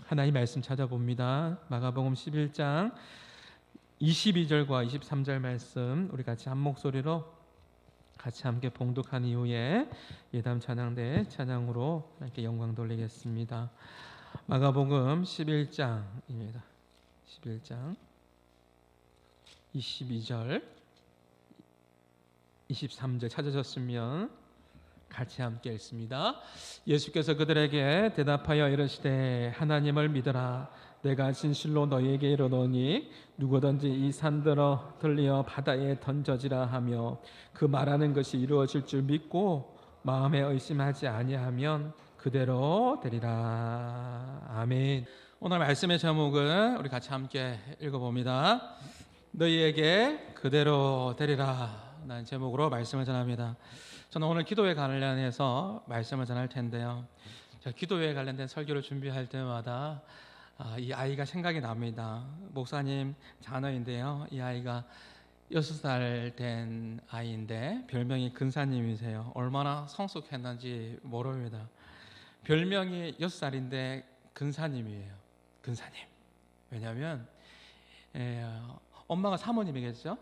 하나님 말씀 찾아봅니다. 마가복음 11장 22절과 23절 말씀 우리 같이 한 목소리로 같이 함께 봉독한 이후에 예담 찬양대 찬양으로 함께 영광 돌리겠습니다. 마가복음 11장입니다. 11장 22절 23절 찾으셨으면 같이 함께 읽습니다. 예수께서 그들에게 대답하여 이르시되 하나님을 믿으라. 내가 진실로 너희에게 이르노니 누구든지 이 산들어 들리어 바다에 던져지라 하며 그 말하는 것이 이루어질 줄 믿고 마음에 의심하지 아니하면 그대로 되리라. 아멘. 오늘 말씀의 제목을 우리 같이 함께 읽어봅니다. 너희에게 그대로 되리라 라는 제목으로 말씀을 전합니다. 저는 오늘 기도에 관련해서 말씀을 전할 텐데요. 제가 기도에 관련된 설교를 준비할 때마다 이 아이가 생각이 납니다. 목사님 자녀인데요. 이 아이가 6살 된 아이인데 별명이 근사님이세요. 얼마나 성숙했는지 모릅니다. 별명이 6살인데 근사님이에요. 근사님. 왜냐하면 엄마가 사모님이겠죠.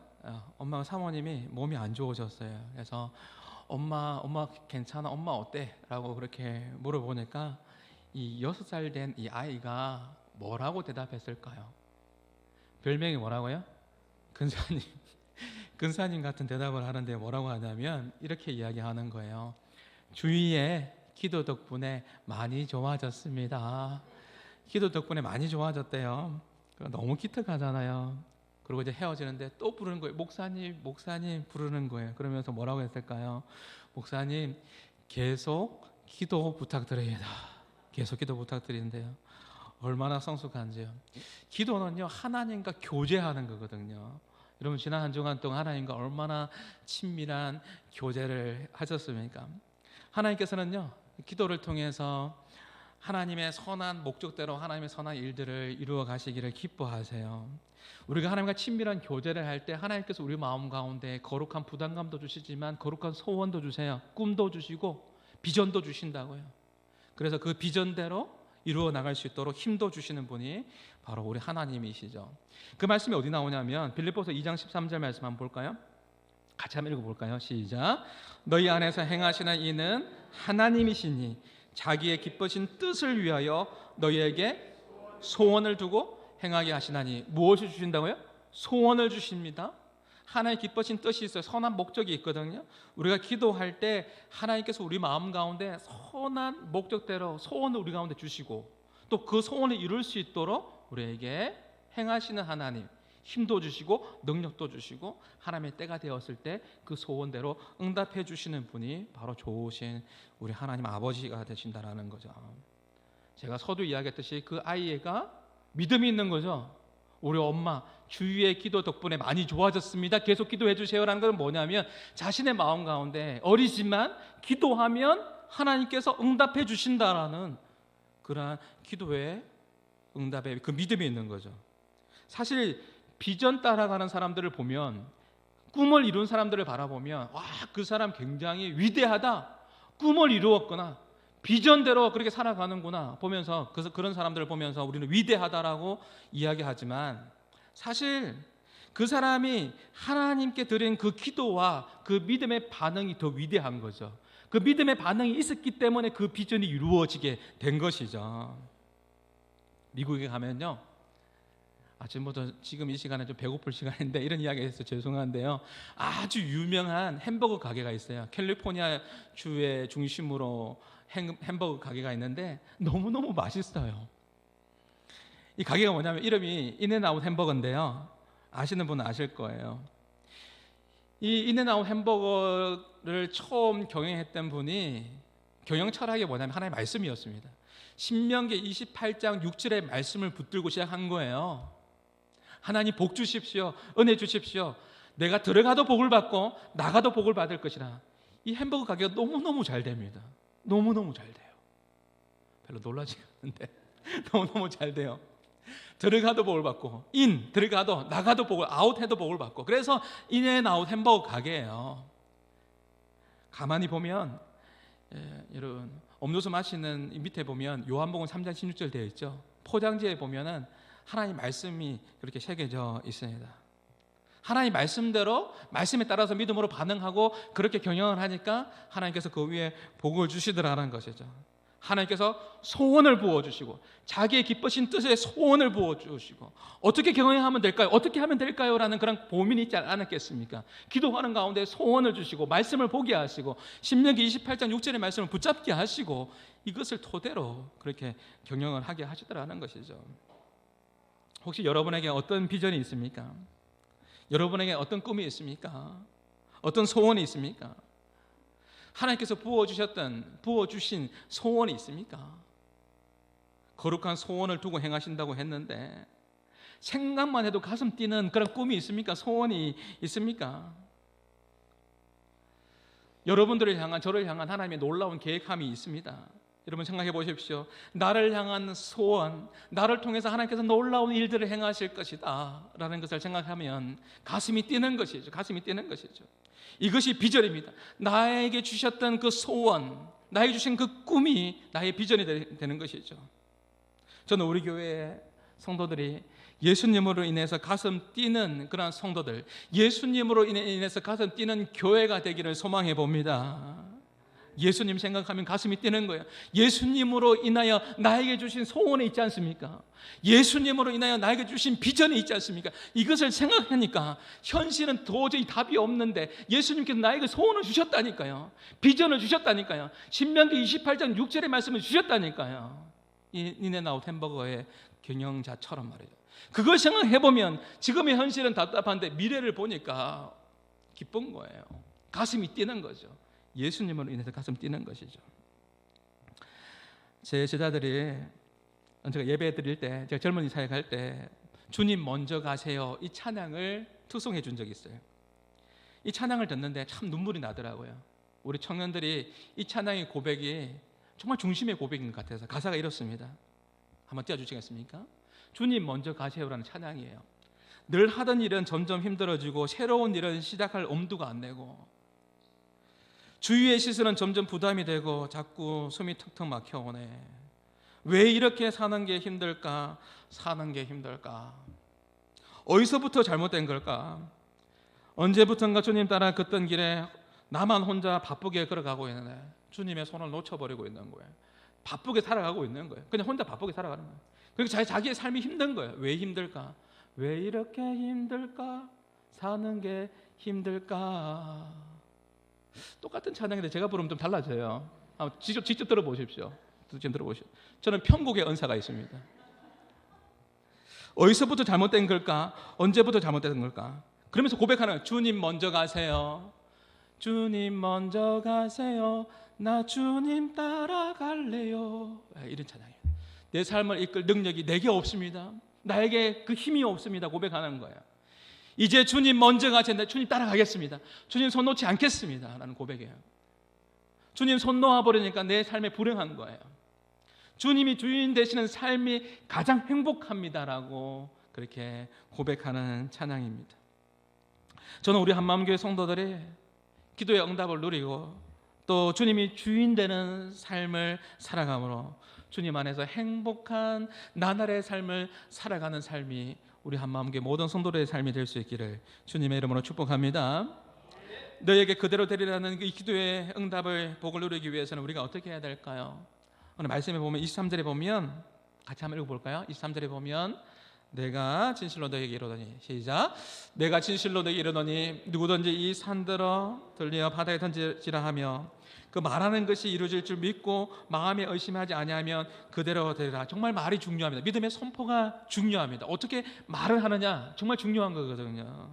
엄마가 사모님이 몸이 안 좋으셨어요. 그래서 엄마 괜찮아? 엄마 어때? 라고 그렇게 물어보니까 이 6살 된 이 아이가 뭐라고 대답했을까요? 별명이 뭐라고요? 근사님. 근사님 같은 대답을 하는데 뭐라고 하냐면 이렇게 이야기하는 거예요. 주위에 기도 덕분에 많이 좋아졌습니다. 기도 덕분에 많이 좋아졌대요. 너무 기특하잖아요. 그리고 이제 헤어지는데 또 부르는 거예요. 목사님 부르는 거예요. 그러면서 뭐라고 했을까요? 목사님 계속 기도 부탁드립니다. 계속 기도 부탁드리는데요. 얼마나 성숙한지요. 기도는요 하나님과 교제하는 거거든요. 여러분 지난 한 주간 동안 하나님과 얼마나 친밀한 교제를 하셨습니까? 하나님께서는요 기도를 통해서 하나님의 선한 목적대로 하나님의 선한 일들을 이루어 가시기를 기뻐하세요. 우리가 하나님과 친밀한 교제를 할 때 하나님께서 우리 마음 가운데 거룩한 부담감도 주시지만 거룩한 소원도 주세요. 꿈도 주시고 비전도 주신다고요. 그래서 그 비전대로 이루어 나갈 수 있도록 힘도 주시는 분이 바로 우리 하나님이시죠. 그 말씀이 어디 나오냐면 빌립보서 2장 13절 말씀 한번 볼까요? 같이 한번 읽어볼까요? 시작. 너희 안에서 행하시는 이는 하나님이시니 자기의 기쁘신 뜻을 위하여 너희에게 소원을 두고 행하게 하시나니. 무엇을 주신다고요? 소원을 주십니다. 하나님의 기쁘신 뜻이 있어요. 선한 목적이 있거든요. 우리가 기도할 때 하나님께서 우리 마음 가운데 선한 목적대로 소원을 우리 가운데 주시고 또 그 소원을 이룰 수 있도록 우리에게 행하시는 하나님, 힘도 주시고 능력도 주시고 하나님의 때가 되었을 때 그 소원대로 응답해 주시는 분이 바로 좋으신 우리 하나님 아버지가 되신다라는 거죠. 제가 서두 이야기했듯이 그 아이가 믿음이 있는 거죠. 우리 엄마 주위의 기도 덕분에 많이 좋아졌습니다. 계속 기도해 주세요라는 건 뭐냐면 자신의 마음 가운데 어리지만 기도하면 하나님께서 응답해 주신다라는 그러한 기도의 응답의 그 믿음이 있는 거죠. 사실 비전 따라가는 사람들을 보면 꿈을 이룬 사람들을 바라보면 와, 그 사람 굉장히 위대하다. 꿈을 이루었구나. 비전대로 그렇게 살아가는구나 보면서 그런 사람들을 보면서 우리는 위대하다라고 이야기하지만 사실 그 사람이 하나님께 드린 그 기도와 그 믿음의 반응이 더 위대한 거죠. 그 믿음의 반응이 있었기 때문에 그 비전이 이루어지게 된 것이죠. 미국에 가면요 아침부터 지금 이 시간에 좀 배고플 시간인데 이런 이야기 해서 죄송한데요 아주 유명한 햄버거 가게가 있어요. 캘리포니아 주의 중심으로 햄버거 가게가 있는데 너무너무 맛있어요. 이 가게가 뭐냐면 이름이 인앤아웃 햄버거인데요 아시는 분은 아실 거예요. 이 인앤아웃 햄버거를 처음 경영했던 분이 경영 철학이 뭐냐면 하나님의 말씀이었습니다. 신명기 28장 6절의 말씀을 붙들고 시작한 거예요. 하나님 복 주십시오. 은혜 주십시오. 내가 들어가도 복을 받고 나가도 복을 받을 것이라. 이 햄버거 가게가 너무너무 잘 됩니다. 너무너무 잘 돼요. 별로 놀라지 않는데 너무너무 잘 돼요. 들어가도 복을 받고 들어가도 나가도 복을 아웃해도 복을 받고 그래서 인앤아웃 햄버거 가게예요. 가만히 보면 여러분 음료수 마시는 밑에 보면 요한복음 3장 16절 되어 있죠. 포장지에 보면은 하나님 말씀이 그렇게 새겨져 있습니다. 하나님 말씀대로 말씀에 따라서 믿음으로 반응하고 그렇게 경영을 하니까 하나님께서 그 위에 복을 주시더라는 것이죠. 하나님께서 소원을 부어주시고 자기의 기쁘신 뜻에 소원을 부어주시고 어떻게 경영하면 될까요? 어떻게 하면 될까요? 라는 그런 고민이 있지 않았겠습니까? 기도하는 가운데 소원을 주시고 말씀을 보게 하시고 신명기 28장 6절의 말씀을 붙잡게 하시고 이것을 토대로 그렇게 경영을 하게 하시더라는 것이죠. 혹시 여러분에게 어떤 비전이 있습니까? 여러분에게 어떤 꿈이 있습니까? 어떤 소원이 있습니까? 하나님께서 부어주신 소원이 있습니까? 거룩한 소원을 두고 행하신다고 했는데 생각만 해도 가슴 뛰는 그런 꿈이 있습니까? 소원이 있습니까? 여러분들을 향한, 저를 향한 하나님의 놀라운 계획함이 있습니다. 여러분 생각해 보십시오. 나를 향한 소원, 나를 통해서 하나님께서 놀라운 일들을 행하실 것이다 라는 것을 생각하면 가슴이 뛰는 것이죠. 가슴이 뛰는 것이죠. 이것이 비전입니다. 나에게 주셨던 그 소원, 나에게 주신 그 꿈이 나의 비전이 되는 것이죠. 저는 우리 교회의 성도들이 예수님으로 인해서 가슴 뛰는 그런 성도들, 예수님으로 인해서 가슴 뛰는 교회가 되기를 소망해 봅니다. 예수님 생각하면 가슴이 뛰는 거예요. 예수님으로 인하여 나에게 주신 소원이 있지 않습니까? 예수님으로 인하여 나에게 주신 비전이 있지 않습니까? 이것을 생각하니까 현실은 도저히 답이 없는데 예수님께서 나에게 소원을 주셨다니까요. 비전을 주셨다니까요. 신명기 28장 6절의 말씀을 주셨다니까요. 이 니네나웃 햄버거의 경영자처럼 말이죠. 그걸 생각해보면 지금의 현실은 답답한데 미래를 보니까 기쁜 거예요. 가슴이 뛰는 거죠. 예수님으로 인해서 가슴 뛰는 것이죠. 제 제자들이 제가 예배 드릴 때, 제가 젊은이 사역할 때 주님 먼저 가세요 이 찬양을 투송해 준 적이 있어요. 이 찬양을 듣는데 참 눈물이 나더라고요. 우리 청년들이 이 찬양의 고백이 정말 중심의 고백인 것 같아서 가사가 이렇습니다. 한번 띄워주시겠습니까? 주님 먼저 가세요라는 찬양이에요. 늘 하던 일은 점점 힘들어지고 새로운 일은 시작할 엄두가 안 내고 주위의 시선은 점점 부담이 되고 자꾸 숨이 턱턱 막혀오네. 왜 이렇게 사는 게 힘들까? 사는 게 힘들까? 어디서부터 잘못된 걸까? 언제부턴가 주님 따라 걷던 길에 나만 혼자 바쁘게 걸어가고 있는데 주님의 손을 놓쳐버리고 있는 거예요. 바쁘게 살아가고 있는 거예요. 그냥 혼자 바쁘게 살아가는 거예요. 그리고 자기의 삶이 힘든 거예요. 왜 힘들까? 왜 이렇게 힘들까? 사는 게 힘들까? 똑같은 찬양인데 제가 부르면 좀 달라져요. 직접 들어보십시오. 지금 들어보십시오. 저는 편곡의 은사가 있습니다. 어디서부터 잘못된 걸까? 언제부터 잘못된 걸까? 그러면서 고백하는 주님 먼저 가세요. 주님 먼저 가세요. 나 주님 따라갈래요. 이런 찬양이에요. 내 삶을 이끌 능력이 내게 없습니다. 나에게 그 힘이 없습니다. 고백하는 거예요. 이제 주님 먼저 가시는데 주님 따라가겠습니다. 주님 손 놓지 않겠습니다 라는 고백이에요. 주님 손 놓아버리니까 내 삶에 불행한 거예요. 주님이 주인 되시는 삶이 가장 행복합니다라고 그렇게 고백하는 찬양입니다. 저는 우리 한마음교회 성도들이 기도의 응답을 누리고 또 주님이 주인 되는 삶을 살아감으로 주님 안에서 행복한 나날의 삶을 살아가는 삶이 우리 한마음교회 모든 성도들의 삶이 될 수 있기를 주님의 이름으로 축복합니다. 너에게 그대로 되리라는 이 기도의 응답을 복을 누리기 위해서는 우리가 어떻게 해야 될까요? 오늘 말씀에 보면 23절에 보면 같이 한번 읽어볼까요? 23절에 보면 내가 진실로 너에게 이르노니 시작 내가 진실로 너에게 이르노니 누구든지 이 산들어 들리어 바다에 던지라 하며 그 말하는 것이 이루어질 줄 믿고 마음에 의심하지 아니하면 그대로 되리라. 정말 말이 중요합니다. 믿음의 선포가 중요합니다. 어떻게 말을 하느냐 정말 중요한 거거든요.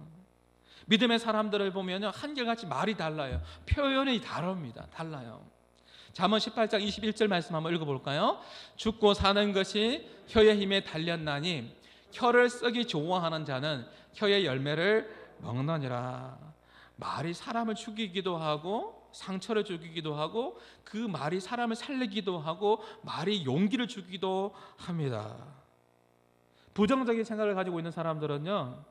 믿음의 사람들을 보면요 한결같이 말이 달라요. 표현이 다릅니다. 달라요. 잠언 18장 21절 말씀 한번 읽어볼까요? 죽고 사는 것이 혀의 힘에 달렸나니 혀를 쓰기 좋아하는 자는 혀의 열매를 먹느니라. 말이 사람을 죽이기도 하고 상처를 주기도 하고 그 말이 사람을 살리기도 하고 말이 용기를 주기도 합니다. 부정적인 생각을 가지고 있는 사람들은요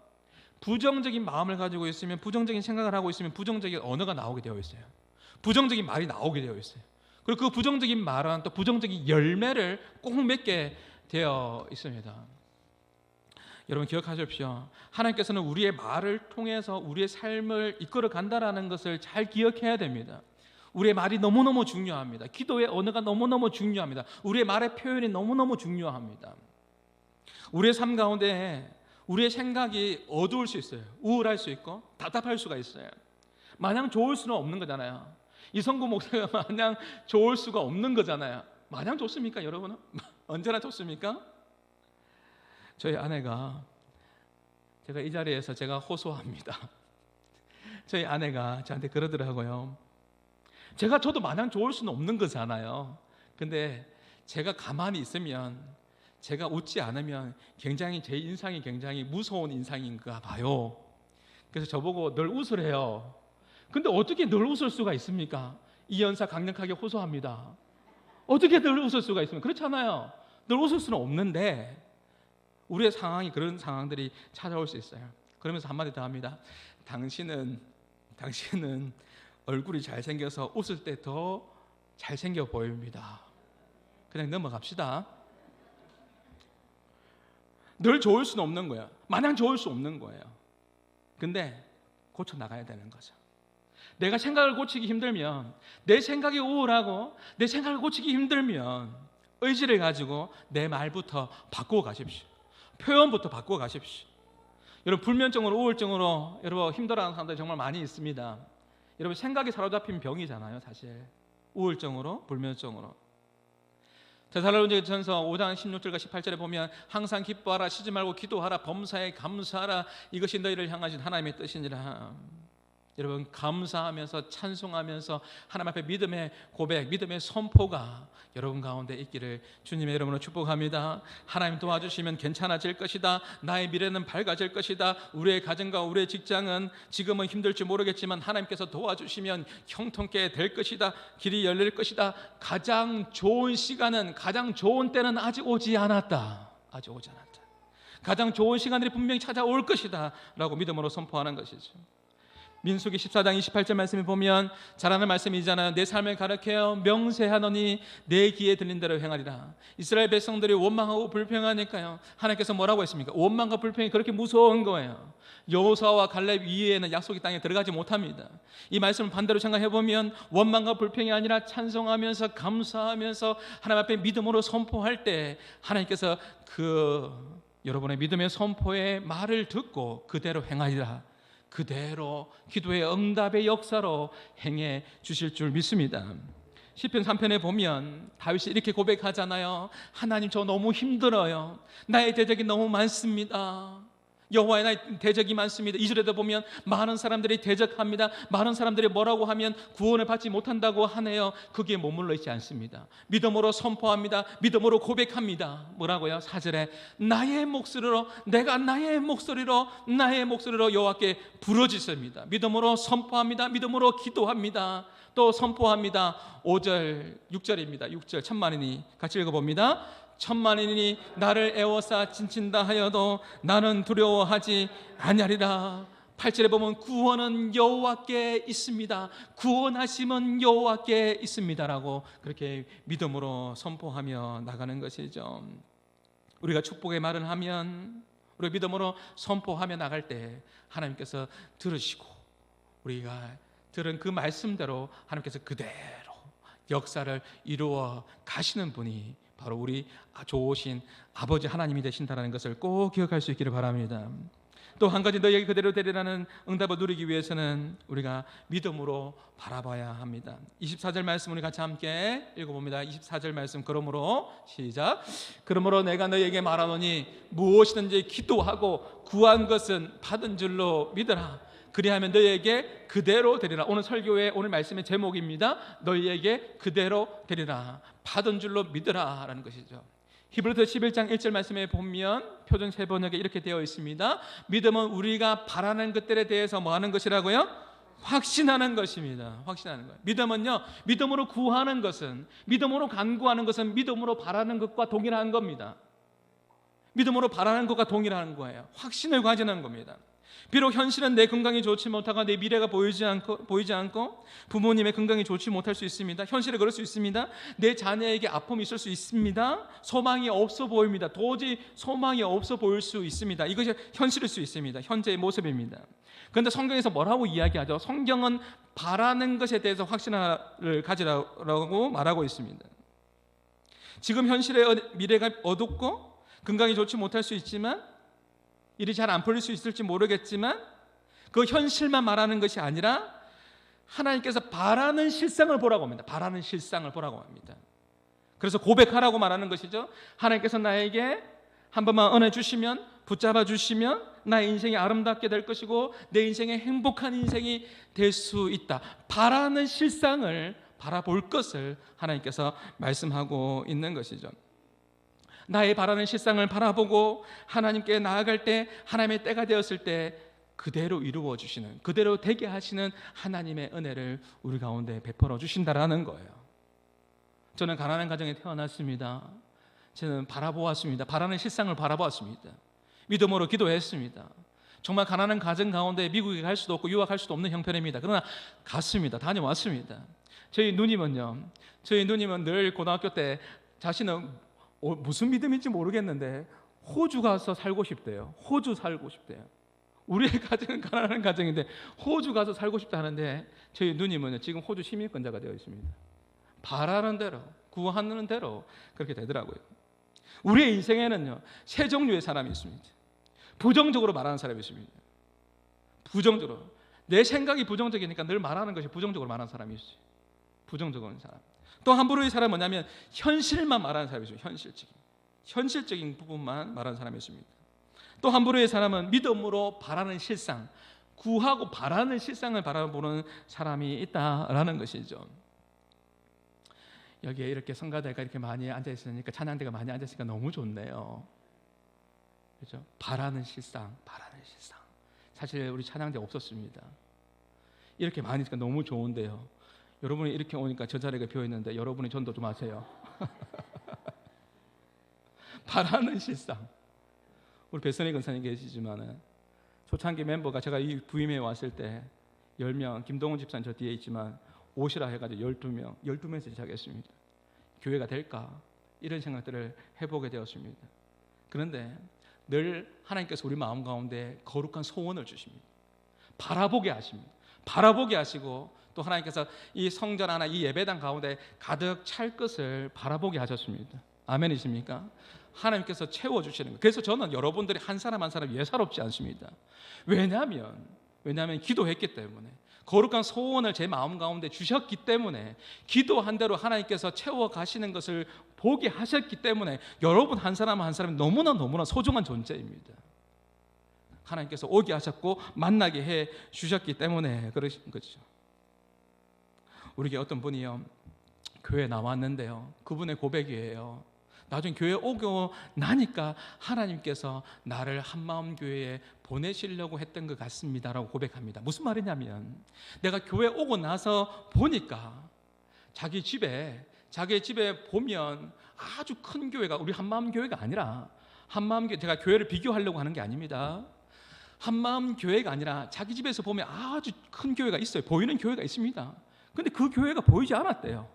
부정적인 마음을 가지고 있으면 부정적인 생각을 하고 있으면 부정적인 언어가 나오게 되어 있어요. 부정적인 말이 나오게 되어 있어요. 그리고 그 부정적인 말은 또 부정적인 열매를 꼭 맺게 되어 있습니다. 여러분 기억하십시오. 하나님께서는 우리의 말을 통해서 우리의 삶을 이끌어 간다라는 것을 잘 기억해야 됩니다. 우리의 말이 너무너무 중요합니다. 기도의 언어가 너무너무 중요합니다. 우리의 말의 표현이 너무너무 중요합니다. 우리의 삶 가운데 우리의 생각이 어두울 수 있어요. 우울할 수 있고 답답할 수가 있어요. 마냥 좋을 수는 없는 거잖아요. 이성구 목사가 마냥 좋을 수가 없는 거잖아요. 마냥 좋습니까, 여러분은? 언제나 좋습니까? 저희 아내가, 제가 이 자리에서 제가 호소합니다. 저희 아내가 저한테 그러더라고요. 저도 마냥 좋을 수는 없는 거잖아요. 근데 제가 가만히 있으면, 제가 웃지 않으면 굉장히 제 인상이 굉장히 무서운 인상인가 봐요. 그래서 저보고 늘 웃으래요. 근데 어떻게 늘 웃을 수가 있습니까? 이 연사 강력하게 호소합니다. 어떻게 늘 웃을 수가 있습니까? 그렇잖아요. 늘 웃을 수는 없는데 우리의 상황이 그런 상황들이 찾아올 수 있어요. 그러면서 한마디 더 합니다. 당신은 얼굴이 잘생겨서 웃을 때 더 잘생겨 보입니다. 그냥 넘어갑시다. 늘 좋을 수는 없는 거예요. 마냥 좋을 수 없는 거예요. 근데 고쳐나가야 되는 거죠. 내가 생각을 고치기 힘들면, 내 생각이 우울하고 내 생각을 고치기 힘들면 의지를 가지고 내 말부터 바꾸어 가십시오. 표현부터 바꾸어 가십시오. 여러분 불면증으로 우울증으로 여러분 힘들어하는 사람들이 정말 많이 있습니다. 여러분 생각이 사로잡힌 병이잖아요. 사실 우울증으로 불면증으로. 데살로니가전서 5장 16절과 18절에 보면 항상 기뻐하라, 쉬지 말고 기도하라, 범사에 감사하라, 이것이 너희를 향하신 하나님의 뜻이니라. 여러분 감사하면서 찬송하면서 하나님 앞에 믿음의 고백, 믿음의 선포가 여러분 가운데 있기를 주님의 이름으로 축복합니다. 하나님 도와주시면 괜찮아질 것이다. 나의 미래는 밝아질 것이다. 우리의 가정과 우리의 직장은 지금은 힘들지 모르겠지만 하나님께서 도와주시면 형통케 될 것이다. 길이 열릴 것이다. 가장 좋은 시간은, 가장 좋은 때는 아직 오지 않았다. 아직 오지 않았다. 가장 좋은 시간들이 분명히 찾아올 것이다 라고 믿음으로 선포하는 것이죠. 민수기 14장 28절 말씀에 보면 잘하는 말씀이잖아요. 내 삶을 가르쳐 명세하노니 내 귀에 들린 대로 행하리라. 이스라엘 백성들이 원망하고 불평하니까요, 하나님께서 뭐라고 했습니까? 원망과 불평이 그렇게 무서운 거예요. 여호수아와 갈렙 이후에는 약속의 땅에 들어가지 못합니다. 이 말씀을 반대로 생각해 보면 원망과 불평이 아니라 찬송하면서 감사하면서 하나님 앞에 믿음으로 선포할 때 하나님께서 여러분의 믿음의 선포의 말을 듣고 그대로 행하리라. 그대로 기도의 응답의 역사로 행해 주실 줄 믿습니다. 시편 3편에 보면 다윗이 이렇게 고백하잖아요. 하나님, 저 너무 힘들어요. 나의 대적이 너무 많습니다. 여호와의 나의 대적이 많습니다. 2절에도 보면 많은 사람들이 대적합니다. 많은 사람들이 뭐라고 하면 구원을 받지 못한다고 하네요. 거기에 머물러 있지 않습니다. 믿음으로 선포합니다. 믿음으로 고백합니다. 뭐라고요? 4절에 나의 목소리로, 내가 나의 목소리로 여호와께 부르짖습니다. 믿음으로 선포합니다. 믿음으로 기도합니다. 또 선포합니다. 5절 6절입니다. 6절 천만인이 같이 읽어봅니다. 천만인이 나를 애워싸 진친다 하여도 나는 두려워하지 아니하리라. 8절에 보면 구원은 여호와께 있습니다. 구원하심은 여호와께 있습니다라고 그렇게 믿음으로 선포하며 나가는 것이죠. 우리가 축복의 말을 하면, 우리 믿음으로 선포하며 나갈 때 하나님께서 들으시고 우리가 들은 그 말씀대로 하나님께서 그대로 역사를 이루어 가시는 분이 바로 우리 좋으신 아버지 하나님이 되신다는 것을 꼭 기억할 수 있기를 바랍니다. 또 한 가지, 너희에게 그대로 되리라는 응답을 누리기 위해서는 우리가 믿음으로 바라봐야 합니다. 24절 말씀 우리 같이 함께 읽어봅니다. 24절 말씀, 그러므로 시작. 그러므로 내가 너희에게 말하노니 무엇이든지 기도하고 구한 것은 받은 줄로 믿으라. 그리하면 너희에게 그대로 되리라. 오늘 설교의 오늘 말씀의 제목입니다. 너희에게 그대로 되리라. 받은 줄로 믿으라 라는 것이죠. 히브리서 11장 1절 말씀에 보면 표준 세번역에 이렇게 되어 있습니다. 믿음은 우리가 바라는 것들에 대해서 뭐 하는 것이라고요? 확신하는 것입니다. 확신하는 것. 믿음은요, 믿음으로 구하는 것은, 믿음으로 간구하는 것은 믿음으로 바라는 것과 동일한 겁니다. 믿음으로 바라는 것과 동일한 거예요. 확신을 가지는 겁니다. 비록 현실은 내 건강이 좋지 못하고 내 미래가 보이지 않고 부모님의 건강이 좋지 못할 수 있습니다. 현실에 그럴 수 있습니다. 내 자녀에게 아픔이 있을 수 있습니다. 소망이 없어 보입니다. 도저히 소망이 없어 보일 수 있습니다. 이것이 현실일 수 있습니다. 현재의 모습입니다. 그런데 성경에서 뭐라고 이야기하죠? 성경은 바라는 것에 대해서 확신을 가지라고 말하고 있습니다. 지금 현실의 미래가 어둡고 건강이 좋지 못할 수 있지만, 일이 잘 안 풀릴 수 있을지 모르겠지만, 그 현실만 말하는 것이 아니라 하나님께서 바라는 실상을 보라고 합니다. 바라는 실상을 보라고 합니다. 그래서 고백하라고 말하는 것이죠. 하나님께서 나에게 한 번만 은혜 주시면, 붙잡아 주시면 나의 인생이 아름답게 될 것이고 내 인생의 행복한 인생이 될 수 있다. 바라는 실상을 바라볼 것을 하나님께서 말씀하고 있는 것이죠. 나의 바라는 실상을 바라보고 하나님께 나아갈 때, 하나님의 때가 되었을 때 그대로 이루어 주시는, 그대로 되게 하시는 하나님의 은혜를 우리 가운데 베풀어 주신다라는 거예요. 저는 가난한 가정에 태어났습니다. 저는 바라보았습니다. 바라는 실상을 바라보았습니다. 믿음으로 기도했습니다. 정말 가난한 가정 가운데 미국에 갈 수도 없고 유학할 수도 없는 형편입니다. 그러나 갔습니다. 다녀왔습니다. 저희 누님은 늘 고등학교 때 자신은 무슨 믿음인지 모르겠는데 호주 가서 살고 싶대요. 호주 살고 싶대요. 우리의 가정은 가난한 가정인데 호주 가서 살고 싶다 하는데, 저희 누님은 지금 호주 시민권자가 되어 있습니다. 바라는 대로, 구하는 대로 그렇게 되더라고요. 우리의 인생에는요, 세 종류의 사람이 있습니다. 부정적으로 말하는 사람이 있습니다. 부정적으로, 내 생각이 부정적이니까 늘 말하는 것이 부정적으로 말하는 사람이 있어요. 부정적인 사람. 또 한 부류의 사람은 뭐냐면 현실만 말하는 사람이 있습니다. 현실적인 부분만 말하는 사람이 있습니다. 또 한 부류의 사람은 믿음으로 바라는 실상, 구하고 바라는 실상을 바라보는 사람이 있다라는 것이죠. 여기에 이렇게 성가대가 이렇게 많이 앉아 있으니까, 찬양대가 많이 앉아 있으니까 너무 좋네요. 그렇죠? 바라는 실상. 사실 우리 찬양대 없었습니다. 이렇게 많이 있으니까 너무 좋은데요. 여러분이 이렇게 오니까 저 자리가 비어 있는데 여러분이 전도 좀 하세요. 바라는 실상. 우리 배선희 권사님 계시지만은 초창기 멤버가, 제가 이 부임에 왔을 때 10명, 김동훈 집사님 저 뒤에 있지만 오시라 해가지고 12명에서 시작했습니다. 교회가 될까? 이런 생각들을 해보게 되었습니다. 그런데 늘 하나님께서 우리 마음 가운데 거룩한 소원을 주십니다. 바라보게 하십니다. 바라보게 하시고, 또 하나님께서 이 성전 하나, 이 예배당 가운데 가득 찰 것을 바라보게 하셨습니다. 아멘이십니까? 하나님께서 채워주시는 거예요. 그래서 저는 여러분들이 한 사람 한 사람 예사롭지 않습니다. 왜냐하면 기도했기 때문에, 거룩한 소원을 제 마음 가운데 주셨기 때문에, 기도한 대로 하나님께서 채워가시는 것을 보게 하셨기 때문에 여러분 한 사람 한 사람이 너무나 소중한 존재입니다. 하나님께서 오게 하셨고 만나게 해 주셨기 때문에 그러신 거죠. 우리에게 어떤 분이요, 교회에 나왔는데요, 그분의 고백이에요. 나중에 교회에 오고 나니까 하나님께서 나를 한마음 교회에 보내시려고 했던 것 같습니다라고 고백합니다. 무슨 말이냐면, 내가 교회에 오고 나서 보니까 자기 집에 보면 아주 큰 교회가, 우리 한마음 교회가 아니라, 한마음 교회, 제가 교회를 비교하려고 하는 게 아닙니다. 한마음 교회가 아니라 자기 집에서 보면 아주 큰 교회가 있어요. 보이는 교회가 있습니다. 근데 그 교회가 보이지 않았대요.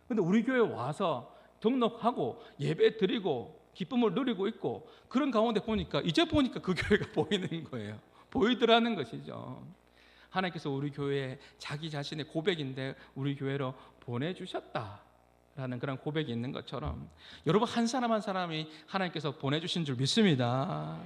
근데 우리 교회에 와서 등록하고 예배 드리고 기쁨을 누리고 있고, 그런 가운데 보니까 이제 보니까 그 교회가 보이는 거예요. 보이더라는 것이죠. 하나님께서 우리 교회에 자기 자신의 고백인데 우리 교회로 보내주셨다라는 그런 고백이 있는 것처럼, 여러분 한 사람 한 사람이 하나님께서 보내주신 줄 믿습니다.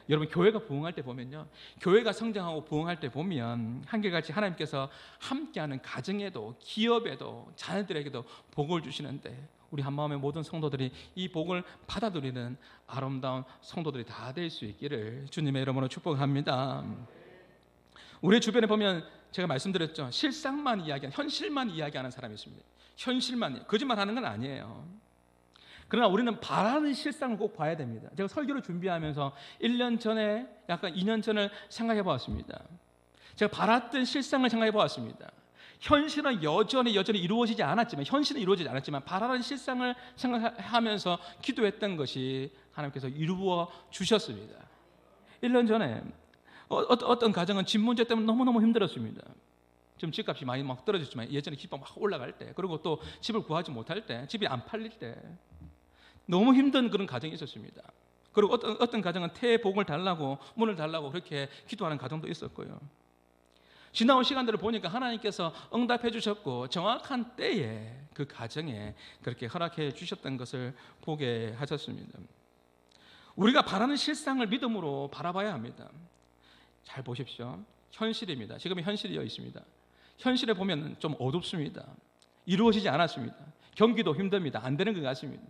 여러분 교회가 부흥할 때 보면요, 교회가 성장하고 부흥할 때 보면 한결같이 하나님께서 함께하는 가정에도, 기업에도, 자녀들에게도 복을 주시는데, 우리 한마음의 모든 성도들이 이 복을 받아들이는 아름다운 성도들이 다 될 수 있기를 주님의 이름으로 축복합니다. 우리 주변에 보면 제가 말씀드렸죠, 실상만 이야기하는, 현실만 이야기하는 사람이 있습니다. 현실만, 거짓말하는 건 아니에요. 그러나 우리는 바라는 실상을 꼭 봐야 됩니다. 제가 설교를 준비하면서 1년 전에, 약간 2년 전을 생각해 보았습니다. 제가 바랐던 실상을 생각해 보았습니다. 현실은 여전히 이루어지지 않았지만 바라는 실상을 생각하면서 기도했던 것이 하나님께서 이루어 주셨습니다. 1년 전에 어떤 가정은 집 문제 때문에 너무너무 힘들었습니다. 지금 집값이 많이 막 떨어졌지만 예전에 집값 막 올라갈 때, 그리고 또 집을 구하지 못할 때, 집이 안 팔릴 때 너무 힘든 그런 가정이 있었습니다. 그리고 어떤 가정은 태복을 달라고, 문을 달라고 그렇게 기도하는 가정도 있었고요. 지나온 시간들을 보니까 하나님께서 응답해 주셨고 정확한 때에 그 가정에 그렇게 허락해 주셨던 것을 보게 하셨습니다. 우리가 바라는 실상을 믿음으로 바라봐야 합니다. 잘 보십시오. 현실입니다. 지금의 현실이어 있습니다. 현실에 보면 좀 어둡습니다. 이루어지지 않았습니다. 경기도 힘듭니다. 안 되는 것 같습니다.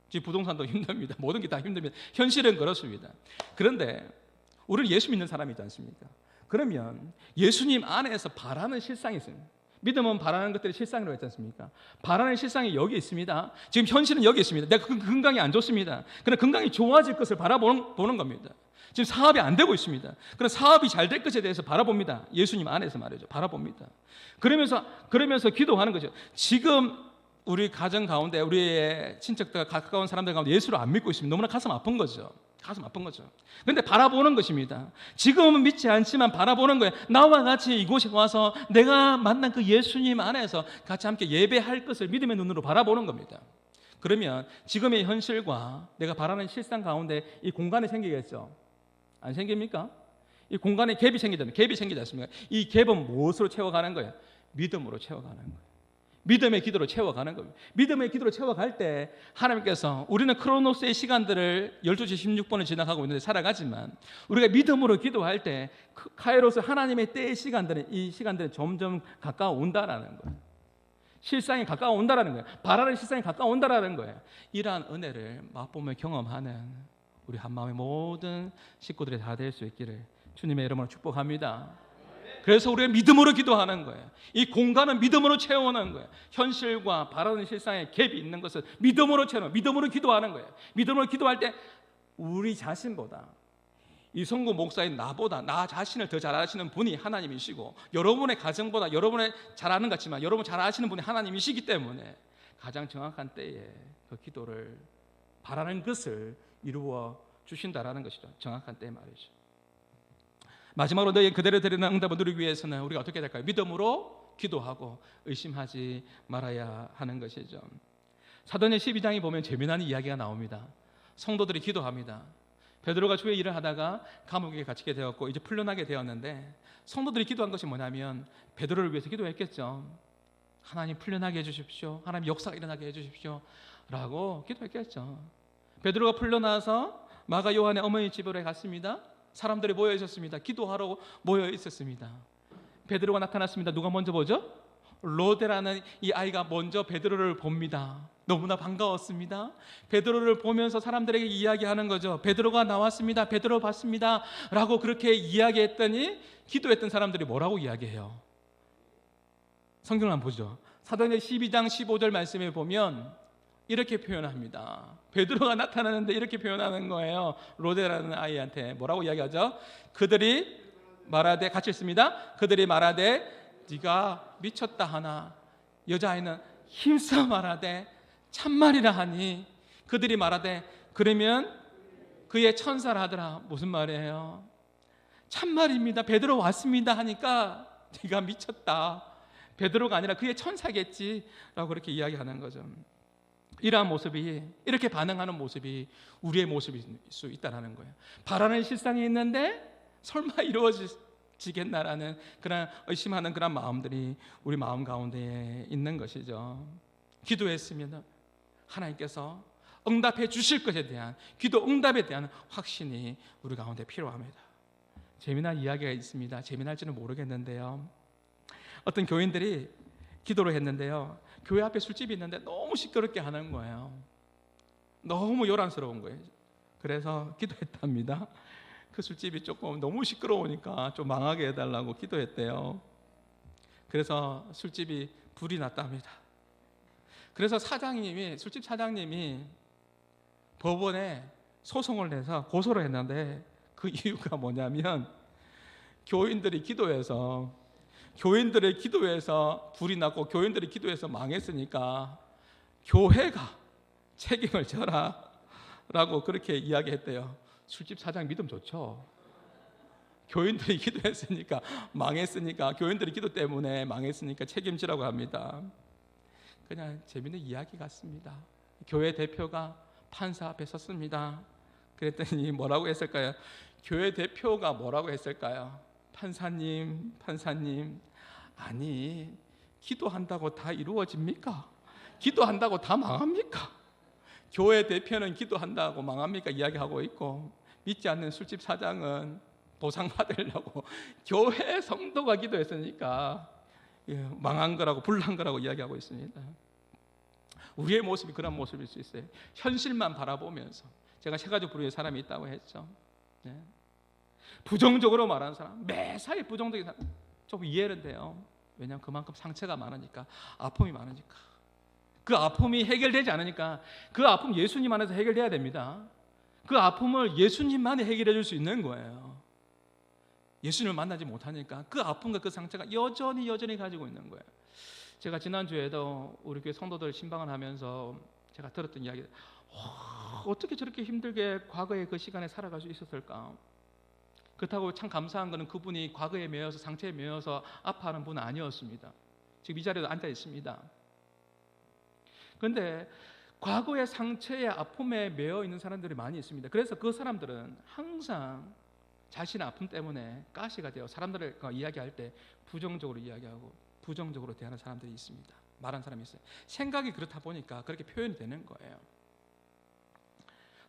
지금 부동산도 힘듭니다. 모든 게 다 힘듭니다. 현실은 그렇습니다. 그런데 우리는 예수 믿는 사람이지 않습니까? 그러면 예수님 안에서 바라는 실상이 있습니다. 믿음은 바라는 것들이 실상이라고 했지 않습니까? 바라는 실상이 여기 있습니다. 지금 현실은 여기 있습니다. 내가 건강이 안 좋습니다. 그러나 건강이 좋아질 것을 바라보는 겁니다. 지금 사업이 안 되고 있습니다. 그러나 사업이 잘 될 것에 대해서 바라봅니다. 예수님 안에서 말이죠. 바라봅니다. 그러면서 기도하는 거죠. 지금 우리 가정 가운데, 우리의 친척들, 가까운 사람들 가운데 예수를 안 믿고 있으면 너무나 가슴 아픈 거죠. 가슴 아픈 거죠. 그런데 바라보는 것입니다. 지금은 믿지 않지만 바라보는 거예요. 나와 같이 이곳에 와서 내가 만난 그 예수님 안에서 같이 함께 예배할 것을 믿음의 눈으로 바라보는 겁니다. 그러면 지금의 현실과 내가 바라는 실상 가운데 이 공간이 생기겠죠? 안 생깁니까? 이 공간에 갭이 생기잖아요. 갭이 생기지 않습니까? 이 갭은 무엇으로 채워가는 거예요? 믿음으로 채워가는 거예요. 믿음의 기도로 채워가는 겁니다. 믿음의 기도로 채워갈 때 하나님께서, 우리는 크로노스의 시간들을 12시 16분을 지나가고 있는데 살아가지만 우리가 믿음으로 기도할 때 카이로스 하나님의 때의 시간들은, 이 시간들은 점점 가까워 온다라는 거예요. 실상이 가까워 온다라는 거예요. 바라는 실상이 가까워 온다라는 거예요. 이러한 은혜를 맛보며 경험하는 우리 한마음의 모든 식구들이 다 될 수 있기를 주님의 이름으로 축복합니다. 그래서 우리가 믿음으로 기도하는 거예요. 이 공간은 믿음으로 채우는 거예요. 현실과 바라는 실상에 갭이 있는 것을 믿음으로 채우는, 믿음으로 기도하는 거예요. 믿음으로 기도할 때 우리 자신보다, 이 성구 목사인 나보다 나 자신을 더 잘 아시는 분이 하나님이시고, 여러분의 가정보다 여러분의 잘 아는 것 같지만 여러분 잘 아시는 분이 하나님이시기 때문에 가장 정확한 때에 그 기도를 바라는 것을 이루어 주신다라는 것이죠. 정확한 때 말이죠. 마지막으로 너희 그대로 드리는 응답을 누리기 위해서는 우리가 어떻게 될까요? 믿음으로 기도하고 의심하지 말아야 하는 것이죠. 사도행전 12장에 보면 재미난 이야기가 나옵니다. 성도들이 기도합니다. 베드로가 주의 일을 하다가 감옥에 갇히게 되었고 이제 풀려나게 되었는데, 성도들이 기도한 것이 뭐냐면 베드로를 위해서 기도했겠죠. 하나님 풀려나게 해주십시오. 하나님 역사가 일어나게 해주십시오 라고 기도했겠죠. 베드로가 풀려나서 마가 요한의 어머니 집으로 갔습니다. 사람들이 모여 있었습니다. 기도하러 모여 있었습니다. 베드로가 나타났습니다. 누가 먼저 보죠? 로데라는 이 아이가 먼저 베드로를 봅니다. 너무나 반가웠습니다. 베드로를 보면서 사람들에게 이야기하는 거죠. 베드로가 나왔습니다. 베드로 봤습니다 라고 그렇게 이야기했더니 기도했던 사람들이 뭐라고 이야기해요? 성경을 한번 보죠. 사도행전 12장 15절 말씀에 보면 이렇게 표현합니다. 베드로가 나타나는데 이렇게 표현하는 거예요. 로데라는 아이한테 뭐라고 이야기하죠? 그들이 말하되, 같이 있습니다. 그들이 말하되 네가 미쳤다 하나, 여자아이는 힘써 말하되 참말이라 하니, 그들이 말하되 그러면 그의 천사라 하더라. 무슨 말이에요? 참말입니다. 베드로 왔습니다 하니까 네가 미쳤다, 베드로가 아니라 그의 천사겠지 라고 그렇게 이야기하는 거죠. 이러한 모습이, 이렇게 반응하는 모습이 우리의 모습일 수 있다는 거예요. 바라는 실상이 있는데 설마 이루어지겠나라는 그런 의심하는 그런 마음들이 우리 마음 가운데에 있는 것이죠. 기도했으면 하나님께서 응답해 주실 것에 대한 기도 응답에 대한 확신이 우리 가운데 필요합니다. 재미난 이야기가 있습니다. 재미날지는 모르겠는데요, 어떤 교인들이 기도를 했는데요, 교회 앞에 술집이 있는데 너무 시끄럽게 하는 거예요. 너무 요란스러운 거예요. 그래서 기도했답니다. 그 술집이 조금 너무 시끄러우니까 좀 망하게 해달라고 기도했대요. 그래서 술집이 불이 났답니다. 그래서 술집 사장님이 법원에 소송을 내서 고소를 했는데, 그 이유가 뭐냐면 교인들의 기도에서 불이 났고 교인들의 기도에서 망했으니까 교회가 책임을 져라 라고 그렇게 이야기했대요. 술집 사장 믿음 좋죠? 교인들이 기도했으니까 망했으니까, 교인들이 기도 때문에 망했으니까 책임지라고 합니다. 그냥 재밌는 이야기 같습니다. 교회 대표가 판사 앞에 섰습니다. 그랬더니 뭐라고 했을까요? 교회 대표가 뭐라고 했을까요? 판사님, 아니, 기도한다고 다 이루어집니까? 기도한다고 다 망합니까? 교회 대표는 기도한다고 망합니까? 이야기하고 있고, 믿지 않는 술집 사장은 보상받으려고 교회 성도가 기도했으니까 망한 거라고, 불난 거라고 이야기하고 있습니다. 우리의 모습이 그런 모습일 수 있어요. 현실만 바라보면서. 제가 세 가지 부류의 사람이 있다고 했죠. 네. 부정적으로 말하는 사람, 매사에 부정적인 사람, 좀 이해는 돼요. 왜냐하면 그만큼 상처가 많으니까, 아픔이 많으니까. 그 아픔이 해결되지 않으니까 그 아픔 예수님 안에서 해결돼야 됩니다. 그 아픔을 예수님만이 해결해 줄 수 있는 거예요. 예수님을 만나지 못하니까 그 아픔과 그 상처가 여전히 가지고 있는 거예요. 제가 지난주에도 우리 교회 성도들 신방을 하면서 제가 들었던 이야기, 어떻게 저렇게 힘들게 과거의 그 시간에 살아갈 수 있었을까? 그렇다고 참 감사한 것은 그분이 과거에 매여서, 상처에 매여서 아파하는 분은 아니었습니다. 지금 이 자리에도 앉아 있습니다. 그런데 과거의 상처에, 아픔에 매여 있는 사람들이 많이 있습니다. 그래서 그 사람들은 항상 자신의 아픔 때문에 가시가 되어 사람들과 이야기할 때 부정적으로 이야기하고 부정적으로 대하는 사람들이 있습니다. 말하는 사람이 있어요. 생각이 그렇다 보니까 그렇게 표현이 되는 거예요.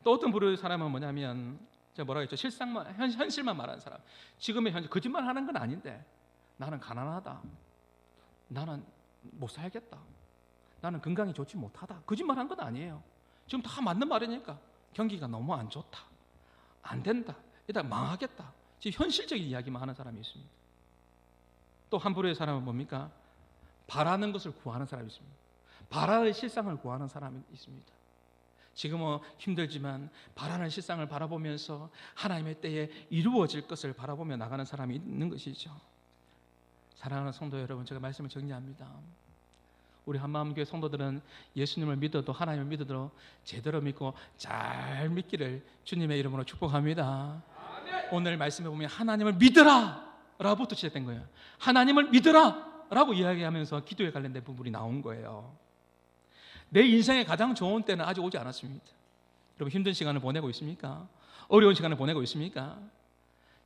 또 어떤 부류의 사람은 뭐냐면, 제가 뭐라고 했죠? 실상만, 현실만 말하는 사람. 지금의 현실, 거짓말하는 건 아닌데 나는 가난하다, 나는 못 살겠다, 나는 건강이 좋지 못하다. 거짓말한 건 아니에요. 지금 다 맞는 말이니까. 경기가 너무 안 좋다, 안 된다, 일단 망하겠다. 지금 현실적인 이야기만 하는 사람이 있습니다. 또 한 부류의 사람은 뭡니까? 바라는 것을 구하는 사람이 있습니다. 바라의 실상을 구하는 사람이 있습니다. 지금은 힘들지만 바라는 실상을 바라보면서 하나님의 때에 이루어질 것을 바라보며 나가는 사람이 있는 것이죠. 사랑하는 성도 여러분, 제가 말씀을 정리합니다. 우리 한마음교회 성도들은 예수님을 믿어도, 하나님을 믿어도 제대로 믿고 잘 믿기를 주님의 이름으로 축복합니다. 오늘 말씀에 보면 하나님을 믿으라 라부터 시작된 거예요. 하나님을 믿으라 라고 이야기하면서 기도에 관련된 부분이 나온 거예요. 내 인생의 가장 좋은 때는 아직 오지 않았습니다. 여러분, 힘든 시간을 보내고 있습니까? 어려운 시간을 보내고 있습니까?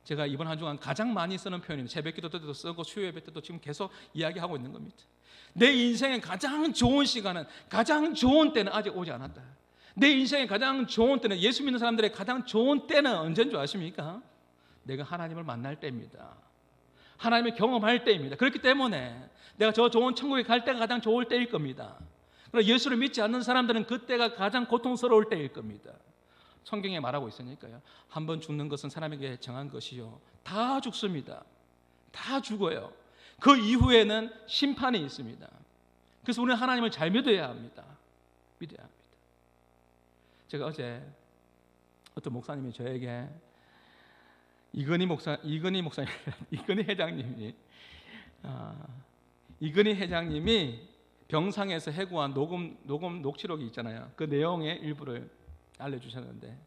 제가 이번 한 주간 가장 많이 쓰는 표현입니다. 새벽기도 때도 쓰고 수요 예배 때도 지금 계속 이야기하고 있는 겁니다. 내 인생의 가장 좋은 시간은, 가장 좋은 때는 아직 오지 않았다. 내 인생의 가장 좋은 때는, 예수 믿는 사람들의 가장 좋은 때는 언제인 줄 아십니까? 내가 하나님을 만날 때입니다. 하나님을 경험할 때입니다. 그렇기 때문에 내가 저 좋은 천국에 갈 때가 가장 좋을 때일 겁니다. 그러나 예수를 믿지 않는 사람들은 그때가 가장 고통스러울 때일 겁니다. 성경에 말하고 있으니까요. 한 번 죽는 것은 사람에게 정한 것이요, 다 죽습니다. 다 죽어요. 그 이후에는 심판이 있습니다. 그래서 우리는 하나님을 잘 믿어야 합니다. 믿어야 합니다. 제가 어제 어떤 목사님이 저에게 이건희 회장님이 병상에서 해고한 녹음 녹취록이 있잖아요. 그 내용의 일부를 알려주셨는데,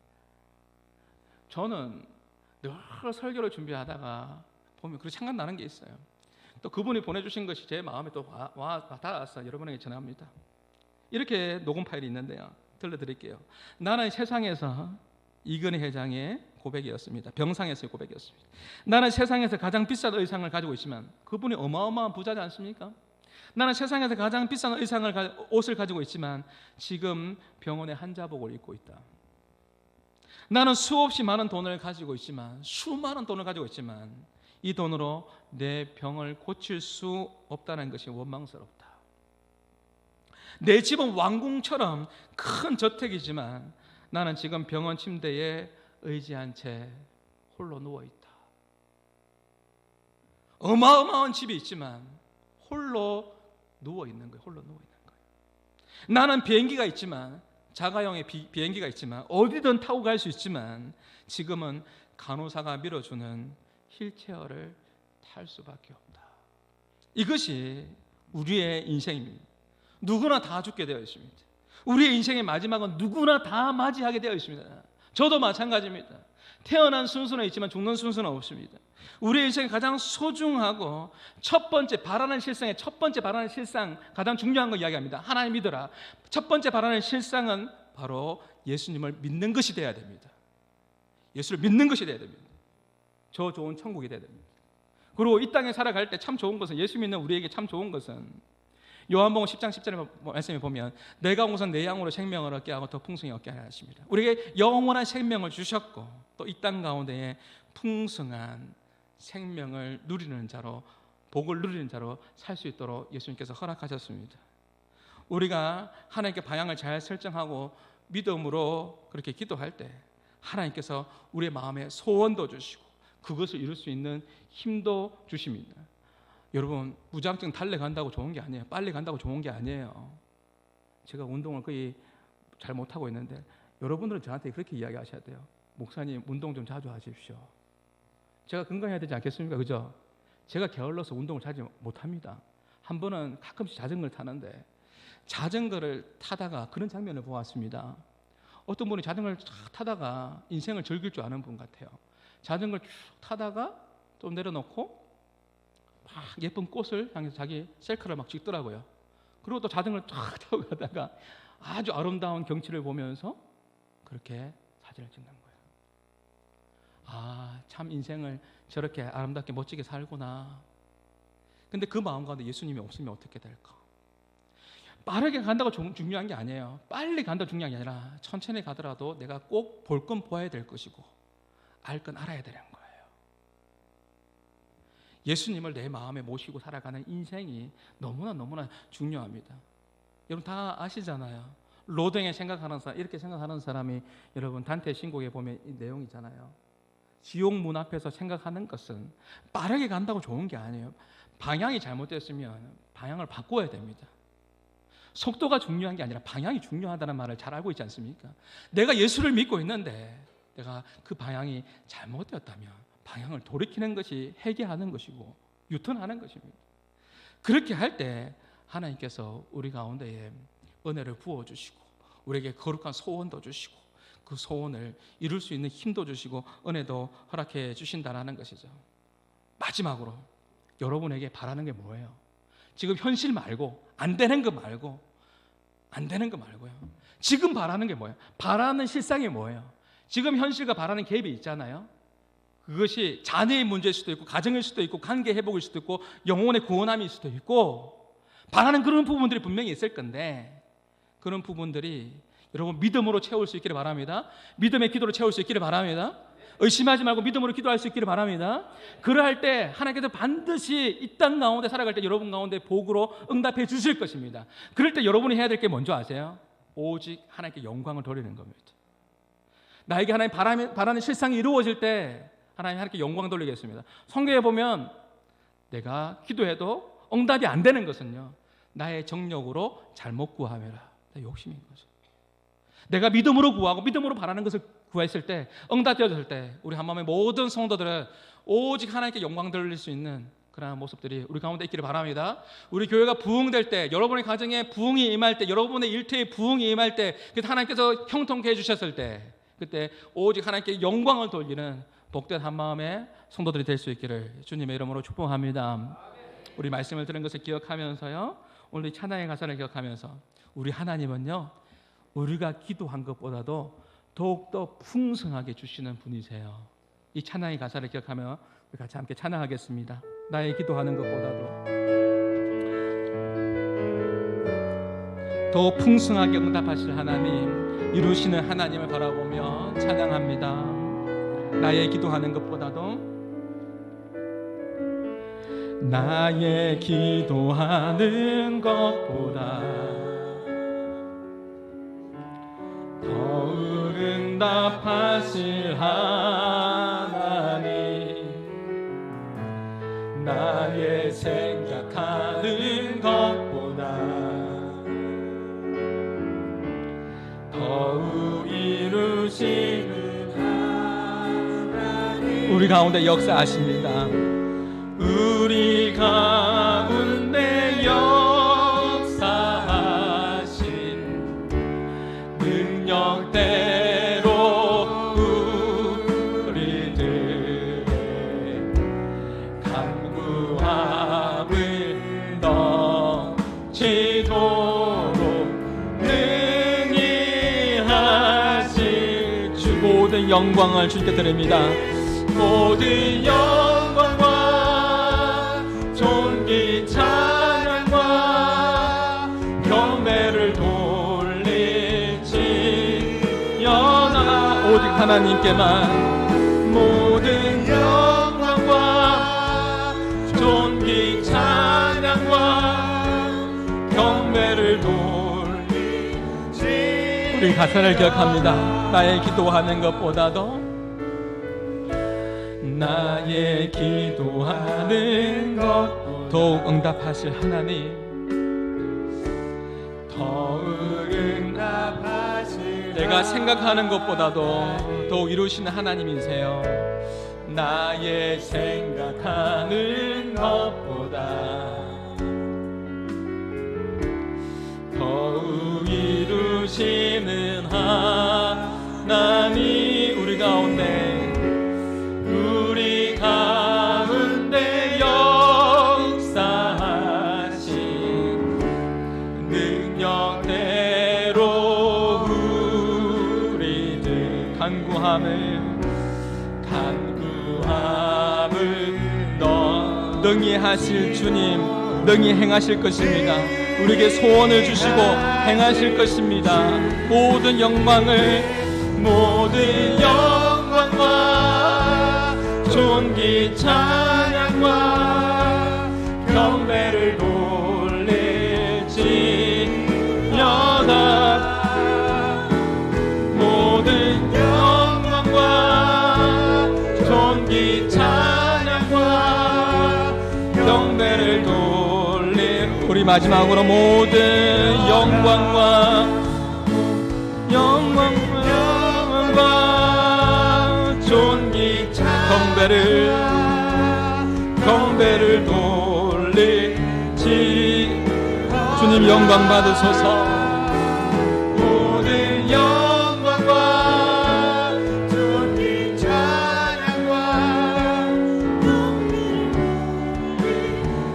저는 늘 설교를 준비하다가 보면 그렇게 생각나는 게 있어요. 또 그분이 보내주신 것이 제 마음에 또 닿아서 여러분에게 전합니다. 이렇게 녹음 파일이 있는데요, 들려드릴게요. 나는 세상에서, 이건희 회장의 고백이었습니다. 병상에서의 고백이었습니다. 나는 세상에서 가장 비싼 의상을 가지고 있지만, 그분이 어마어마한 부자지 않습니까? 나는 세상에서 가장 비싼 옷을 가지고 있지만 지금 병원에 환자복을 입고 있다. 나는 수없이 많은 돈을 가지고 있지만, 수많은 돈을 가지고 있지만 이 돈으로 내 병을 고칠 수 없다는 것이 원망스럽다. 내 집은 왕궁처럼 큰 저택이지만 나는 지금 병원 침대에 의지한 채 홀로 누워있다. 어마어마한 집이 있지만 홀로 누워있는 거예요. 홀로 누워있는 거예요. 나는 비행기가 있지만, 자가용의 비행기가 있지만, 어디든 타고 갈 수 있지만 지금은 간호사가 밀어주는 휠체어를 탈 수밖에 없다. 이것이 우리의 인생입니다. 누구나 다 죽게 되어 있습니다. 우리의 인생의 마지막은 누구나 다 맞이하게 되어 있습니다. 저도 마찬가지입니다. 태어난 순서는 있지만 죽는 순서는 없습니다. 우리의 인생에 가장 소중하고 첫 번째 바라는 실상의 첫 번째 바라는 실상, 가장 중요한 거 이야기합니다. 하나님 믿어라. 첫 번째 바라는 실상은 바로 예수님을 믿는 것이 되어야 됩니다. 예수를 믿는 것이 되어야 됩니다. 저 좋은 천국이 되어야 됩니다. 그리고 이 땅에 살아갈 때 참 좋은 것은, 예수 믿는 우리에게 참 좋은 것은 요한복음 10장 10절에 말씀에 보면 내가 우선 내 양으로 생명을 얻게 하고 더 풍성히 얻게 하라 하십니다. 우리에게 영원한 생명을 주셨고 또 이 땅 가운데에 풍성한 생명을 누리는 자로, 복을 누리는 자로 살 수 있도록 예수님께서 허락하셨습니다. 우리가 하나님께 방향을 잘 설정하고 믿음으로 그렇게 기도할 때 하나님께서 우리의 마음에 소원도 주시고 그것을 이룰 수 있는 힘도 주십니다. 여러분, 무작정 달려간다고 좋은 게 아니에요. 빨리 간다고 좋은 게 아니에요. 제가 운동을 거의 잘 못하고 있는데 여러분들은 저한테 그렇게 이야기하셔야 돼요. 목사님, 운동 좀 자주 하십시오. 제가 건강해야 되지 않겠습니까? 그죠? 제가 게을러서 운동을 자주 못합니다. 한 번은 가끔씩 자전거를 타는데 자전거를 타다가 그런 장면을 보았습니다. 어떤 분이 자전거를 쫙 타다가 인생을 즐길 줄 아는 분 같아요. 자전거를 쭉 타다가 좀 내려놓고 막 예쁜 꽃을 향해서 자기 셀카를 막 찍더라고요. 그리고 또 자전거를 쫙 타고 가다가 아주 아름다운 경치를 보면서 그렇게 사진을 찍는 거예요. 아, 참 인생을 저렇게 아름답게 멋지게 살구나. 근데 그 마음 가운데 예수님이 없으면 어떻게 될까? 빠르게 간다고 중요한 게 아니에요. 빨리 간다고 중요한 게 아니라 천천히 가더라도 내가 꼭 볼 건 보아야 될 것이고 알 건 알아야 되는 거예요. 예수님을 내 마음에 모시고 살아가는 인생이 너무나 중요합니다. 여러분 다 아시잖아요. 로댕에 생각하는 사람, 이렇게 생각하는 사람이 여러분 단테 신곡에 보면 이 내용이잖아요. 지옥 문 앞에서 생각하는 것은 빠르게 간다고 좋은 게 아니에요. 방향이 잘못됐으면 방향을 바꿔야 됩니다. 속도가 중요한 게 아니라 방향이 중요하다는 말을 잘 알고 있지 않습니까? 내가 예수를 믿고 있는데 내가 그 방향이 잘못되었다면 방향을 돌이키는 것이 회개하는 것이고 유턴하는 것입니다. 그렇게 할 때 하나님께서 우리 가운데에 은혜를 부어주시고 우리에게 거룩한 소원도 주시고 그 소원을 이룰 수 있는 힘도 주시고 은혜도 허락해 주신다는 것이죠. 마지막으로 여러분에게 바라는 게 뭐예요? 지금 현실 말고 안 되는 거 말고요. 지금 바라는 게 뭐예요? 바라는 실상이 뭐예요? 지금 현실과 바라는 갭이 있잖아요. 그것이 자녀의 문제일 수도 있고 가정일 수도 있고 관계 회복일 수도 있고 영혼의 구원함일 수도 있고 바라는 그런 부분들이 분명히 있을 건데 그런 부분들이 여러분 믿음으로 채울 수 있기를 바랍니다. 믿음의 기도로 채울 수 있기를 바랍니다. 의심하지 말고 믿음으로 기도할 수 있기를 바랍니다. 그러할 때 하나님께서 반드시 이 땅 가운데 살아갈 때 여러분 가운데 복으로 응답해 주실 것입니다. 그럴 때 여러분이 해야 될 게 뭔지 아세요? 오직 하나님께 영광을 돌리는 겁니다. 나에게 하나님 바라는 실상이 이루어질 때 하나님께 영광 돌리겠습니다. 성경에 보면 내가 기도해도 응답이 안 되는 것은요, 나의 정력으로 잘못 구함이라. 욕심인 거죠. 내가 믿음으로 구하고 믿음으로 바라는 것을 구했을 때, 응답되어졌을 때 우리 한마음의 모든 성도들은 오직 하나님께 영광 돌릴 수 있는 그러한 모습들이 우리 가운데 있기를 바랍니다. 우리 교회가 부흥될 때, 여러분의 가정에 부흥이 임할 때, 여러분의 일터에 부흥이 임할 때, 그때 하나님께서 형통케 해주셨을 때, 그때 오직 하나님께 영광을 돌리는 복된 한마음의 성도들이 될 수 있기를 주님의 이름으로 축복합니다. 우리 말씀을 들은 것을 기억하면서요, 오늘 찬양의 가사를 기억하면서 우리 하나님은요, 우리가 기도한 것보다도 더욱더 풍성하게 주시는 분이세요. 이 찬양의 가사를 기억하며 우리 같이 함께 찬양하겠습니다. 나의 기도하는 것보다도 더 풍성하게 응답하실 하나님, 이루시는 하나님을 바라보며 찬양합니다. 나의 기도하는 것보다도, 나의 기도하는 것보다 더 응답하실 하나님, 나의 생각하는 것보다 더욱 이루시는 하나님, 우리 가운데 역사하십니다. 우리 가운데 역사하신 능력대로 영광을 주께 드립니다. 모든 영광과 존귀 찬양과 경배를 돌릴지어다. 오직 하나님께만 모든 영광과 존귀 찬양과 경배를 돌릴지. 우리 가사를 기억합니다. 나의 기도하는 것보다도 나의 기도하는 것 더욱 응답하실 하나님, 더욱 응답하실 내가 생각하는 것보다도 더욱 이루시는 하나님이세요. 나의 생각하는 것보다 더욱 이루시는 하나님, 우리 가운데 역사하신 능력대로 우리들 간구함을 능히 하실 주님, 능히 행하실 것입니다. 우리에게 소원을 주시고 행하실 것입니다. 모든 영광과 존귀 찬양과 경배를 돌릴지어다. 모든 영광과 존귀 찬양과 경배를 돌릴. 우리 마지막으로 모든 영광과 존귀 경배를 돌릴지. 주님 영광 받으소서. 모든 영광과 존귀 찬양과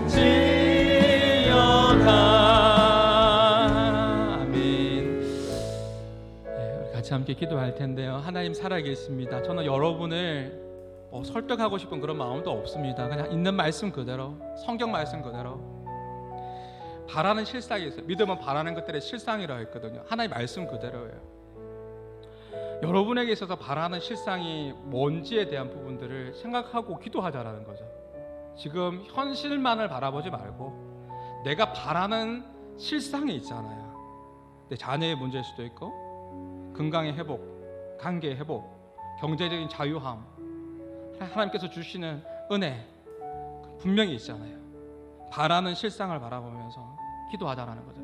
지어다. 아멘. 우리 같이 함께 기도할 텐데요. 하나님 살아계십니다. 저는 여러분을 설득하고 싶은 그런 마음도 없습니다. 그냥 있는 말씀 그대로, 성경 말씀 그대로 바라는 실상이 있어요. 믿음은 바라는 것들의 실상이라고 했거든요. 하나님 말씀 그대로예요. 여러분에게 있어서 바라는 실상이 뭔지에 대한 부분들을 생각하고 기도하자라는 거죠. 지금 현실만을 바라보지 말고 내가 바라는 실상이 있잖아요. 내 자녀의 문제일 수도 있고, 건강의 회복, 관계의 회복, 경제적인 자유함, 하나님께서 주시는 은혜 분명히 있잖아요. 바라는 실상을 바라보면서 기도하자라는 거죠.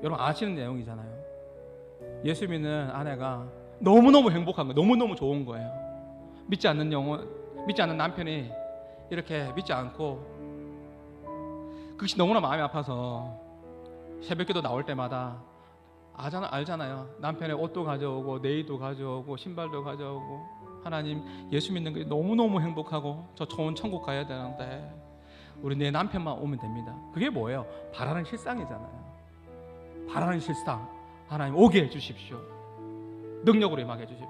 여러분 아시는 내용이잖아요. 예수 믿는 아내가 너무너무 행복한 거예요. 너무너무 좋은 거예요. 믿지 않는 남편이 이렇게 믿지 않고, 그것이 너무나 마음이 아파서 새벽기도 나올 때마다 알잖아요. 남편의 옷도 가져오고 네이도 가져오고 신발도 가져오고, 하나님 예수 믿는 게 너무너무 행복하고 저 좋은 천국 가야 되는데 우리 내 남편만 오면 됩니다. 그게 뭐예요? 바라는 실상이잖아요. 바라는 실상, 하나님 오게 해주십시오. 능력으로 임하게 해주십시오.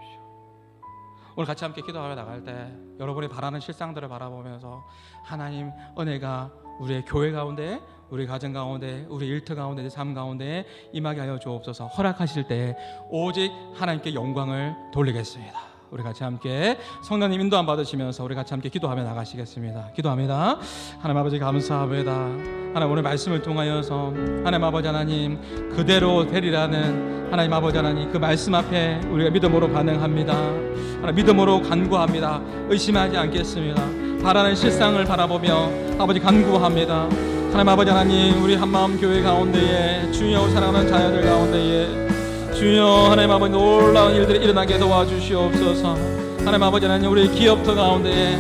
오늘 같이 함께 기도하러 나갈 때 여러분이 바라는 실상들을 바라보면서 하나님 은혜가 우리의 교회 가운데, 우리 가정 가운데, 우리 일터 가운데, 내 삶 가운데 임하게 하여 주옵소서. 허락하실 때 오직 하나님께 영광을 돌리겠습니다. 우리 같이 함께 성령님 인도함 받으시면서 우리 같이 함께 기도하며 나가시겠습니다. 기도합니다. 하나님 아버지 감사합니다. 하나님 오늘 말씀을 통하여서 하나님 아버지 하나님 그대로 되리라는 하나님 아버지 하나님 그 말씀 앞에 우리가 믿음으로 반응합니다. 하나님 믿음으로 간구합니다. 의심하지 않겠습니다. 바라는 실상을 바라보며 아버지 간구합니다. 하나님 아버지 하나님 우리 한마음 교회 가운데에 주여 사랑하는 자녀들 가운데에 주여 하나님 아버지 놀라운 일들이 일어나게 도와주시옵소서. 하나님 아버지 하나님 우리 기업터 가운데에,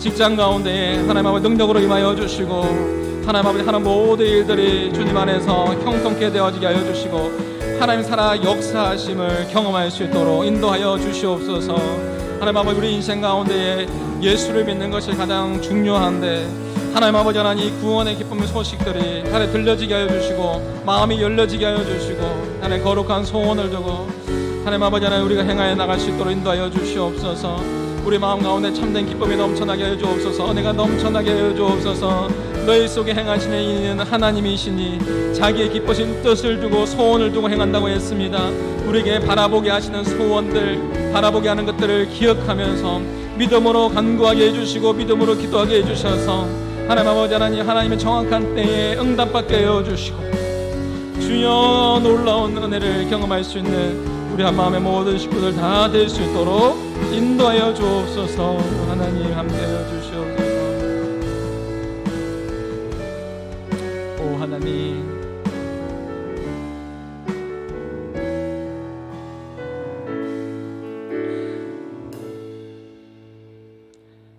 직장 가운데에 하나님 아버지 능력으로 임하여 주시고, 하나님 아버지 하나님 모든 일들이 주님 안에서 형통케 되어지게 하여 주시고, 하나님 살아 역사하심을 경험할 수 있도록 인도하여 주시옵소서. 하나님 아버지 우리 인생 가운데에 예수를 믿는 것이 가장 중요한데, 하나님 아버지 하나님 구원의 기쁨의 소식들이 하나님 들려지게 하여 주시고, 마음이 열려지게 하여 주시고, 하나님 거룩한 소원을 두고 하나님 아버지 하나님, 우리가 행하여 나갈 수 있도록 인도하여 주시옵소서. 우리 마음 가운데 참된 기쁨이 넘쳐나게 하여 주옵소서. 은혜가 넘쳐나게 하여 주옵소서. 너희 속에 행하시는 이는 하나님이시니 자기의 기쁘신 뜻을 두고 소원을 두고 행한다고 했습니다. 우리에게 바라보게 하시는 소원들, 바라보게 하는 것들을 기억하면서 믿음으로 간구하게 해주시고 믿음으로 기도하게 해주셔서 하나님 아버지 하나님, 하나님의 정확한 때에 응답받게 해주시고 주여 놀라운 은혜를 경험할 수 있는 우리 한마음의 모든 식구들 다 될 수 있도록 인도하여 주옵소서. 하나님 함께하여 주시옵소서. 오 하나님,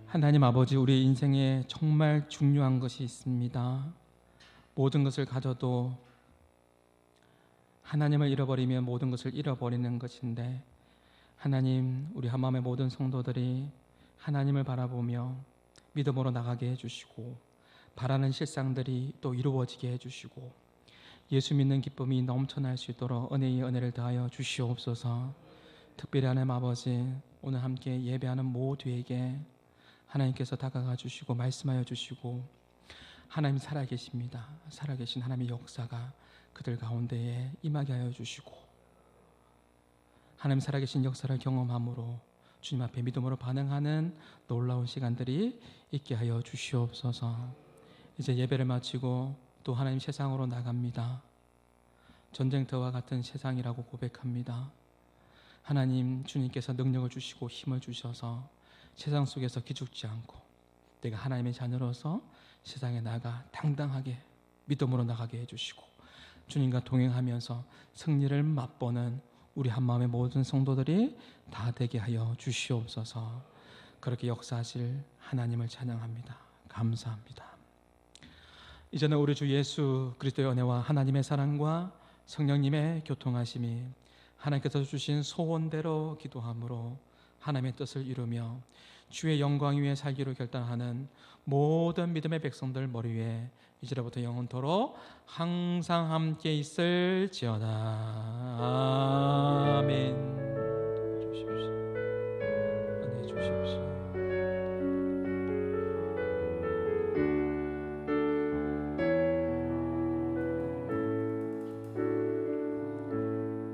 하나님 아버지, 우리 인생에 정말 중요한 것이 있습니다. 모든 것을 가져도 하나님을 잃어버리면 모든 것을 잃어버리는 것인데, 하나님, 우리 한마음의 모든 성도들이 하나님을 바라보며 믿음으로 나가게 해주시고 바라는 실상들이 또 이루어지게 해주시고 예수 믿는 기쁨이 넘쳐날 수 있도록 은혜의 은혜를 더하여 주시옵소서. 특별히 하나님 아버지, 오늘 함께 예배하는 모두에게 하나님께서 다가가 주시고 말씀하여 주시고 하나님 살아계십니다. 살아계신 하나님의 역사가 그들 가운데에 임하게 하여 주시고 하나님 살아계신 역사를 경험함으로 주님 앞에 믿음으로 반응하는 놀라운 시간들이 있게 하여 주시옵소서. 이제 예배를 마치고 또 하나님 세상으로 나갑니다. 전쟁터와 같은 세상이라고 고백합니다. 하나님, 주님께서 능력을 주시고 힘을 주셔서 세상 속에서 기죽지 않고 내가 하나님의 자녀로서 세상에 나가 당당하게 믿음으로 나가게 해주시고 주님과 동행하면서 승리를 맛보는 우리 한마음의 모든 성도들이 다 되게 하여 주시옵소서. 그렇게 역사하실 하나님을 찬양합니다. 감사합니다. 이제는 우리 주 예수 그리스도의 은혜와 하나님의 사랑과 성령님의 교통하심이 하나님께서 주신 소원대로 기도함으로 하나님의 뜻을 이루며 주의 영광 위에 살기로 결단하는 모든 믿음의 백성들 머리 위에 이제로부터 영원토록 항상 함께 있을지어다. 아멘. 주십시오. 은혜 주십시오.